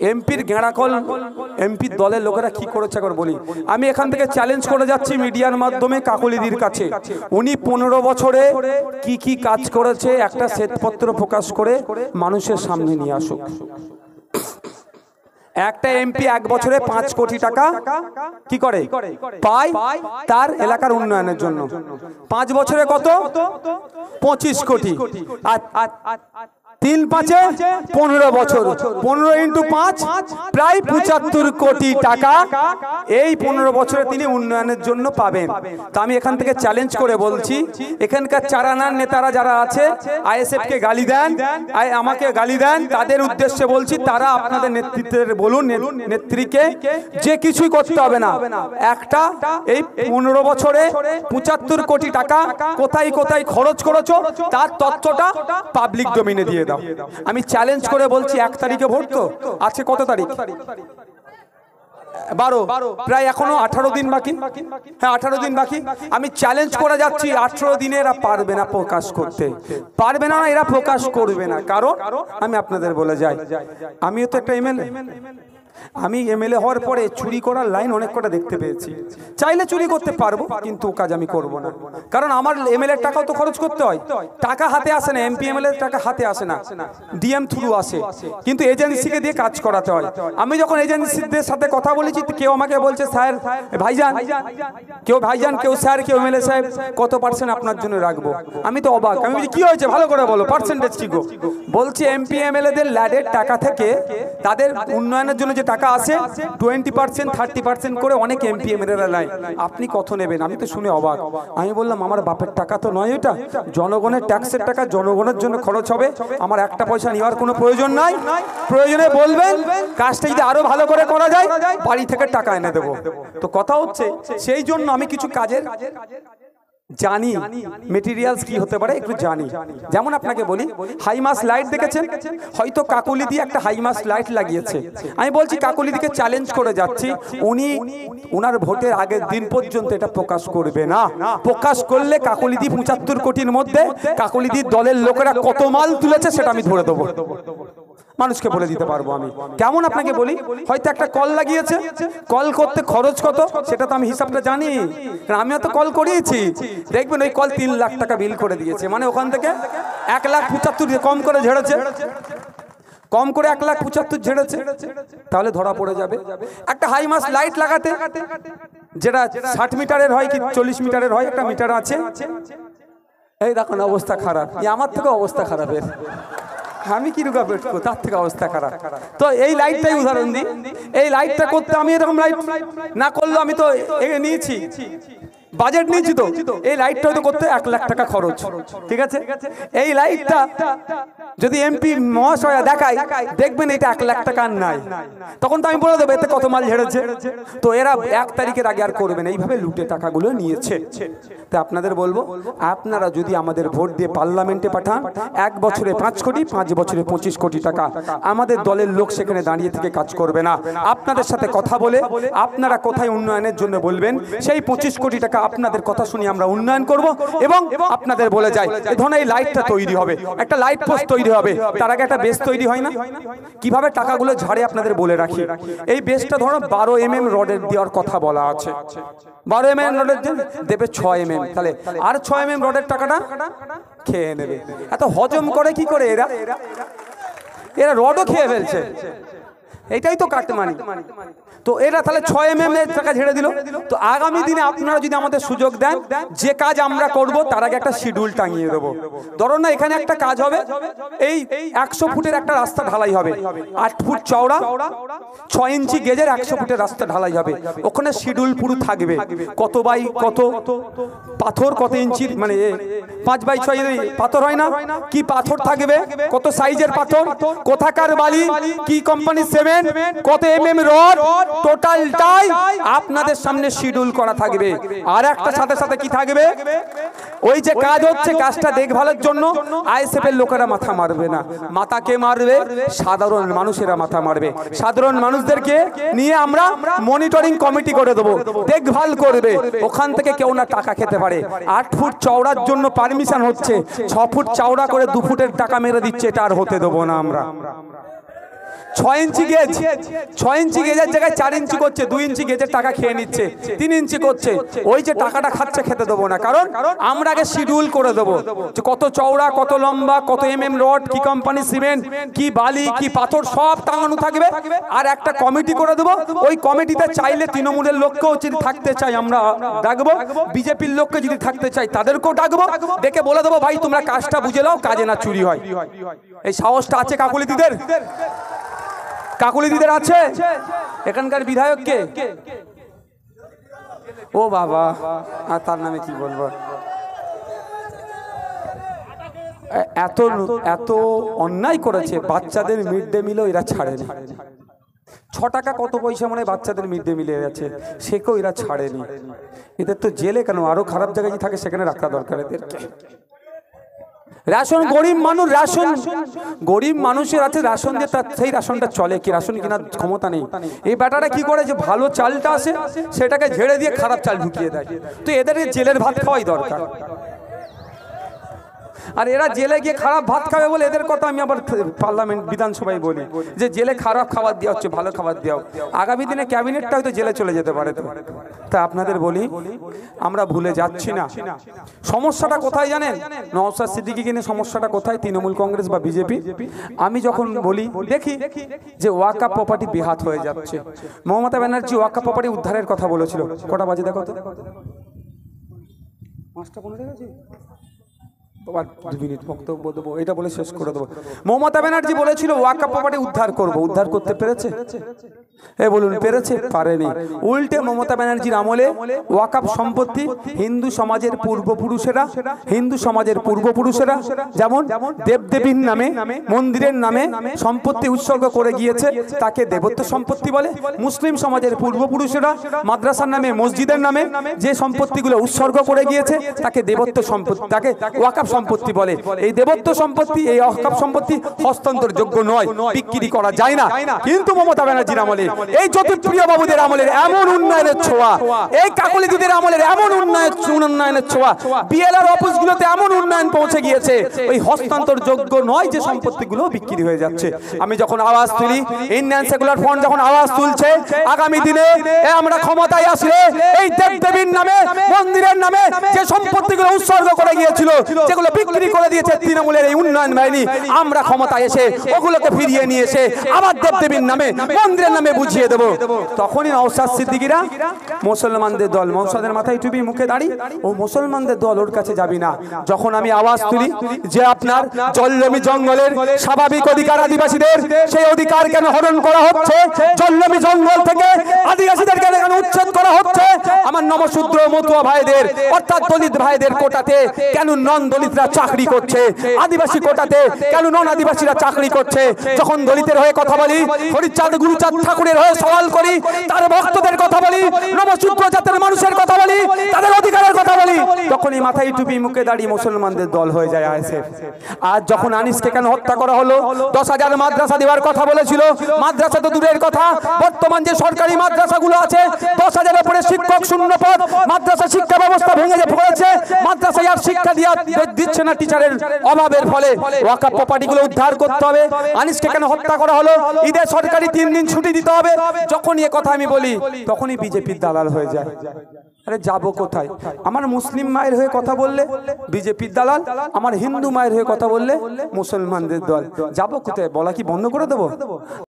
এমপির গেঁড়াকল এমপির দলের লোকেরা কি করেছে একবার বলি। আমি এখান থেকে চ্যালেঞ্জ করে যাচ্ছি মিডিয়ার মাধ্যমে কাকলিদির কাছে, উনি 15 বছরে কি কি কাজ করেছে একটা শ্বেতপত্র প্রকাশ করে মানুষের সামনে নিয়ে আসুক। একটা এমপি 1 বছরে 5 কোটি টাকা কি করে পায় তার এলাকার উন্নয়নের জন্য। 5 বছরে কত? 25 কোটি। আর 3 5 15 বছর, 15 × 5 প্রায় 75 কোটি টাকা এই 15 বছরে তিনি উন্নয়নের জন্য পাবেন। তা আমি এখান থেকে চ্যালেঞ্জ করে বলছি, এখানকার চারানার নেতারা যারা আছে আইএসএফ কে গালি দেন, আমাকে গালি দেন, তাদের উদ্দেশ্যে বলছি তারা আপনাদের নেতৃত্বের বলুন নেত্রীকে যে কিছুই করতে হবে না, একটা এই 15 বছরে 75 কোটি টাকা কোথায় কোথায় খরচ করেছো তার তথ্যটা পাবলিক ডোমেইনে দিয়ে দাও। আমি চ্যালেঞ্জ করে বলছি 1 তারিখে ভোট তো আছে, কত তারিখ? 12, প্রায় এখনো 18 দিন বাকি। হ্যাঁ 18 দিন বাকি। আমি চ্যালেঞ্জ করে যাচ্ছি 18 দিনে এরা পারবে না প্রকাশ করতে, পারবে না, এরা প্রকাশ করবে না। কারণ আমি আপনাদের বলে যাই, আমিও তো একটা এমএলএ, আমি এমএলএ হওয়ার পরে চুরি করার লাইন অনেক কটা দেখতে পেয়েছি। চাইলে চুরি করতে পারবো, কিন্তু কাজ আমি করব না। কারণ আমার এমএলএ টাকাও তো খরচ করতে হয়, টাকা হাতে আসে না, এমপি এমএলএ টাকা হাতে আসে না, ডিএম থ্রু আসে, কিন্তু এজেন্সিকে দিয়ে কাজ করাতে হয়। আমি যখন এজেন্সিদের সাথে কথা বলেছি, কেউ আমাকে বলছে স্যার ভাইজান, কেউ ভাইজান, কেউ স্যার, কেউ এমএলএ সাহেব কত % আপনার জন্য রাখবো। আমি তো অবাক, আমি বলছি কি হয়েছে ভালো করে বলো, পার্সেন্টেজ কি গো? বলছি এমপি এমএলএদের ল্যাডের টাকা থেকে তাদের উন্নয়নের জন্য যে টাকা আছে 20% 30% করে অনেক এমপি এমএলএরা নেয়, আপনি কত নেবেন? আমি তো শুনে অবাক। আমি বললাম আমার বাপের টাকা তো নয়, এটা জনগণের ট্যাক্সের টাকা, জনগণের জন্য খরচ হবে, আমার একটা পয়সা নেওয়ার কোনো প্রয়োজন নাই। প্রয়োজনে বলবেন, কাজটা যদি আরো ভালো করে করা যায় বাড়ি থেকে টাকা এনে দেবো। তো কথা হচ্ছে সেই জন্য আমি কিছু কাজের জানি, মেটেরিয়ালস কি হতে পারে একটু জানি। যেমন আপনাকে বলি, হাইমাস লাইট দেখেছেন হয়তো, কাকলিদি একটা হাইমাস লাইট লাগিয়েছে। আমি বলছি কাকলিদিকে চ্যালেঞ্জ করে যাচ্ছি, উনি ওনার ভোটের আগের দিন পর্যন্ত এটা প্রকাশ করবে না। প্রকাশ করলে কাকলিদি 75 কোটির মধ্যে কাকলিদির দলের লোকেরা কত মাল তুলেছে সেটা আমি ধরে দেবো, মানুষকে বলে দিতে পারবো। আমি কেমন আপনাকে বলি, হয়তো একটা কল লাগিয়েছে, কল করতে খরচ কত সেটা তো আমি হিসাবটা জানি, আমিও তো কল করিয়েছি। দেখবেন ওই কল 3 লাখ টাকা বিল করে দিয়েছে, মানে ওখান থেকে 1,75,000 কম করে ঝেড়েছে, কম করে 1,75,000 ঝেড়েছে, তাহলে ধরা পড়ে যাবে। একটা হাইমাস লাইট লাগাতে যেটা 60 মিটারের হয় কি 40 মিটারের হয়, একটা মিটার আছে, এই দেখুন অবস্থা খারাপ, আমার থেকে অবস্থা খারাপের, আমি কি রুগা পেট করবো, তার থেকে অবস্থা খারাপ। তো এই লাইটটাই উদাহরণ দিই, এই লাইটটা করতে আমি এরকম লাইট না করলে, আমি তো নিয়েছি বাজেট নিয়েছি, তো এই লাইটটা হয়তো করতে 1 লাখ টাকা খরচ, ঠিক আছে। এই লাইটটা যদি এমপি মহাশয় দেখায়, দেখবেন এটা 1 লাখ টাকা নাই, তখন তো আমি বলে দেবো এতে কত মাল ঝেড়েছে। তো এরা 1 তারিখের আগে আর করবেন, এইভাবে লুটে টাকাগুলো নিয়েছে। তো আপনাদের বলবো, আপনারা যদি আমাদের ভোট দিয়ে পার্লামেন্টে পাঠান, 1 বছরে 5 কোটি, 5 বছরে 25 কোটি টাকা, আমাদের দলের লোক সেখানে দাঁড়িয়ে থেকে কাজ করবে না, আপনাদের সাথে কথা বলে আপনারা কোথায় উন্নয়নের জন্য বলবেন, সেই 25 কোটি টাকা আপনাদের কথা শুনি আমরা উন্নয়ন করব। এবং আপনাদের বলে যাই, এই ধরনের এই লাইটটা তৈরি হবে, একটা লাইট পোস্ট তৈরি হবে, তার আগে একটা বেস তৈরি হয় না, কিভাবে টাকাগুলো ঝাড়ে আপনাদের বলে রাখি। এই বেসটা ধরো 12 mm রডের দেওয়ার কথা বলা আছে, 12 mm রডের দেবে 6 mm, তাহলে আর 6 mm রডের টাকাটা খেয়ে নেবে। এত হজম করে কি করে এরা, এরা রডও খেয়ে ফেলছে, এটাই তো কাটমানি। তো এরা তাহলে 6 mm এর টাকা ঝেড়ে দিল। তো আগামী দিনে আপনারা যদি আমাদের সুযোগ দেন, যে কাজ আমরা করব তার আগে একটা শিডিউল টাঙিয়ে দেবো। ধরুন না এখানে একটা কাজ হবে, এই 100 ফুটের একটা রাস্তা ঢালাই হবে, 8 ফুট চওড়া, 6 ইঞ্চি গেজের 100 ফুটের রাস্তা ঢালাই হবে। ওখানে শিডিউল পুরো থাকবে, কত বাই কত পাথর, কত ইঞ্চি, মানে 5 বাই 6 পাথর হয় না, কি পাথর থাকবে, কত সাইজের পাথর, কোথাকার বালি, কি কোম্পানির সিমেন্ট, কত mm রড, টোটালটাই আপনাদের সামনে শিডিউল করা থাকবে। আর একটা সাথে সাথে কি থাকবে, ওই যে কাজ হচ্ছে কাজটা দেখভালের জন্য আইএসএফ এর লোকেরা মাথা মারবে না, মাথা কে মারবে, সাধারণ মানুষেরা মাথা মারবে। সাধারণ মানুষদেরকে নিয়ে আমরা মনিটরিং কমিটি করে দেবো, দেখভাল করবে, ওখান থেকে কেউ না টাকা খেতে পারে। 8 ফুট চওড়ার জন্য পারমিশন হচ্ছে, 6 ফুট চওড়া করে 2 ফুটের টাকা মেরে দিচ্ছে, এটা আর হতে দেবো না আমরা। 6 ইঞ্চি গেজ, 6 ইঞ্চি গেজের জায়গায় 4 ইঞ্চি করছে, 2 ইঞ্চি গেজের টাকা খেয়ে নিচ্ছে, 3 ইঞ্চি করছে। ওই যে টাকাটা খাচ্ছে খেতে দেবো না, কারণ আমরা আগে শিডিউল করে দেবো যে কত চওড়া, কত লম্বা, কত এমএম রড, কি কোম্পানি সিমেন্ট, কি বালি, কি পাথর, সব টাঙানো থাকবে। আর একটা কমিটি করে দেবো, ওই কমিটিতে চাইলে তৃণমূলের লোককেও যদি থাকতে চাই আমরা ডাকবো, বিজেপির লোককে যদি থাকতে চাই তাদেরকেও ডাকবো, ডেকে বলে দেবো ভাই তোমরা কাজটা বুঝে নাও, কাজে না চুরি হয়। এই সাহসটা আছে কাকুলিদিদের? কাকুলিদিদের আছে? এখানকার বিধায়ক কে? ও বাবা, আর তার নামে কি বলবো, এত এত অন্যায় করেছে। বাচ্চাদের মিড ডে মিলও এরা ছাড়েনি। 6 টাকা কত পয়সা মানে বাচ্চাদের মিড ডে মিলে আছে, সেকেও এরা ছাড়েনি। এদের তো জেলে কেন, আরো খারাপ জায়গায় থাকে সেখানে রাখা দরকার এদেরকে। রেশন গরিব মানুষ, রেশন গরিব মানুষের আছে, রেশন দিয়ে তার সেই রেশনটা চলে কি, রেশন কেনার ক্ষমতা নেই। এই ব্যাটারা কি করে যে ভালো চালটা আসে সেটাকে ঝেড়ে দিয়ে খারাপ চাল ঢুকিয়ে দেয়। তো এদেরকে জেলের ভাত খাওয়াই দরকার। আর এরা জেলে গিয়ে খারাপ ভাত খাবে বলে এদের কথা আমি আবার পার্লামেন্ট বিধানসভায় বলি যে জেলে খারাপ খাবার দেওয়া হচ্ছে, ভালো খাবার দেওয়া। আগামী দিনে ক্যাবিনেটটা হয়তো জেলে চলে যেতে পারে। তো তা আপনাদের বলি, আমরা ভুলে যাচ্ছি না। সমস্যাটা কোথায় জানেন? নওশাদ সিদ্দিকীকে নিয়ে সমস্যাটা কোথায়? তৃণমূল কংগ্রেস বা বিজেপি। আমি যখন বলি দেখি যে ওয়াকফ প্রপার্টি বেহাত হয়ে যাচ্ছে, মমতা ব্যানার্জি ওয়াকফ প্রপার্টি উদ্ধারের কথা বলেছিল। কটা বাজে দেখো তো, 5:15 গেছে। 2 মিনিট বক্তব্য দেবো, এটা বলে শেষ করে দেবো। মমতা ব্যানার্জি বলেছিল ওয়াকফ প্রপার্টি উদ্ধার করব, উদ্ধার করতে পেরেছে? বলুন পেরেছে? পারেনি। উল্টে মমতা ব্যানার্জির আমলে ওয়াকফ সম্পত্তি হিন্দু সমাজের পূর্বপুরুষেরা, হিন্দু সমাজের পূর্বপুরুষেরা যেমন দেবদেবীর নামে, মন্দিরের নামে সম্পত্তি উৎসর্গ করে গিয়েছে, তাকে দেবত্ব সম্পত্তি বলে। মুসলিম সমাজের পূর্বপুরুষেরা মাদ্রাসার নামে, মসজিদের নামে যে সম্পত্তিগুলো উৎসর্গ করে গিয়েছে তাকে দেবত্ব সম্পত্তি, তাকে ওয়াকফ সম্পত্তি বলে। এই দেবত্ব সম্পত্তি, এই ওয়াকফ সম্পত্তি হস্তান্তরযোগ্য নয়, বিক্রি করা যায় না। কিন্তু মমতা ব্যানার্জির আমলে, এই জ্যোতিপ্রিয় বাবুদের আমলের এমন উন্নয়নের ছোঁয়া, এই কাকলিদিদের আমলের এমন উন্নয়নের ছোঁয়া, বিএলআর অফিসগুলোতে এমন উন্নয়ন পৌঁছে গিয়েছে, ওই হস্তান্তরযোগ্য নয় যে সম্পত্তিগুলো বিক্রি হয়ে যাচ্ছে। আমি যখন আওয়াজ তুলি, ইন্ডিয়ান সেকুলার ফ্রন্ট যখন আওয়াজ তুলছে, আগামী দিনে আমরা ক্ষমতায় আসলে এই দেবদেবীর নামে, মন্দিরের নামে যে সম্পত্তিগুলো উৎসর্গ করে গিয়েছিল, যেগুলো বিক্রি করে দিয়েছে তৃণমূলের এই উন্নয়ন বাহিনী, আমরা ক্ষমতায় এসে ওগুলোকে ফিরিয়ে নিয়ে এসে আবার দেবদেবীর নামে, মন্দিরের নামে বুঝিয়ে দেবো। তখনই নওশাদ সিদ্দিকীরা, মুসলমানদের দল, মৌসাদের মাথায় টুপি, মুখে দাড়ি, ও মুসলমানদের দল, ওর কাছে যাবি না। যখন আমি আওয়াজ তুলি যে আপনার জলজমি জঙ্গলের স্বাভাবিক অধিকার আদিবাসীদের, সেই অধিকার কেন হরণ করা হচ্ছে, জলজমি জঙ্গল থেকে আদিবাসীদেরকে কেন উচ্ছেদ করা হচ্ছে, আমার নমশূদ্র মতুয়া ভাইদের অর্থাৎ দলিত ভাইদের কোটাতে কেন নন দলিতরা চাকরি করছে, আদিবাসী কোটাতে কেন নন আদিবাসীরা চাকরি করছে। যখন দলিতের হয়ে কথা বলি, হরিচাঁদ গুরুচাঁদ ঠাকুরের হয়ে সওয়াল করি, তার ভক্তদের কথা বলি, নমশূদ্র জাতের মানুষের কথা বলি, তাদের অধিকারের কথা বলি, তখনই মাথায় টুপি, মুখে দাঁড়িয়ে মুসলমানদের দল হয়ে যায় আইএসএফ। আজ যখন আনিসকে কেন হত্যা করা হলো, 10,000 মাদ্রাসা দেওয়ার কথা বলেছিল, মাদ্রাসা তো দূরের কথা, বর্তমান যে সরকারি মাদ্রাসাগুলো আছে 10,000 উপরে শিক্ষক শূন্য পদ, মাদ্রাসা শিক্ষা ব্যবস্থা ভেঙে পড়েছে, মাদ্রাসায় আর শিক্ষা দিচ্ছে না টিচারের অভাবের ফলে। ওয়াকফ প্রপার্টিগুলো উদ্ধার করতে হবে। আনিসকে কেন হত্যা করা হলো, ঈদে সরকারি 3 দিন ছুটি দিতে হবে। যখনই এ কথা আমি বলি, তখনই বিজেপির দালাল হয়ে যায়। আরে যাবো কোথায়? আমার মুসলিম মায়ের হয়ে কথা বললে বিজেপির দালাল, আমার হিন্দু মায়ের হয়ে কথা বললে মুসলমানদের দল। যাবো কোথায়? বলা কি বন্ধ করে দেবো?